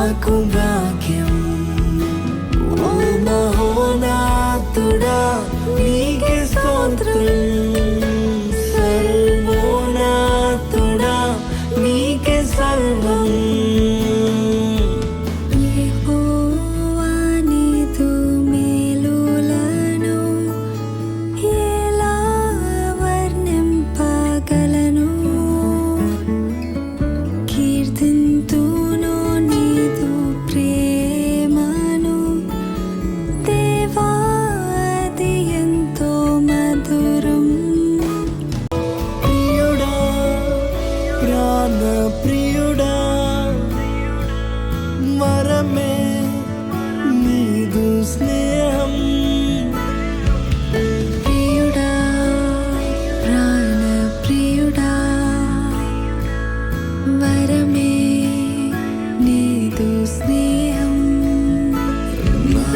నాకు భాగ్యం. ఓ మహోన్నతుడా నీకే స్తోత్రం, సర్వోన్నతుడా నీకే సర్వం. యెహోవా నీదు మేలులను ఎలా వర్ణింపగలను? కీర్తింతును నీదు ప్రేమను దేవా, అది ఎంతో మధురం. ప్రియుడా ప్రాణ ప్రియుడా వరమే నీదు స్నేహం. ప్రియుడా ప్రాణ ప్రియుడా వరమే నీదు స్నేహం. నా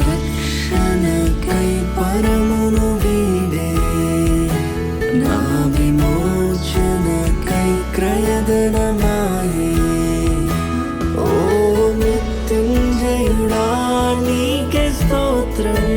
రక్షణకై పరమును వీడే, నా విమోచనకై క్రయధనమాయే. ఓ మృత్యుంజయుడా నీకే స్తోత్రం,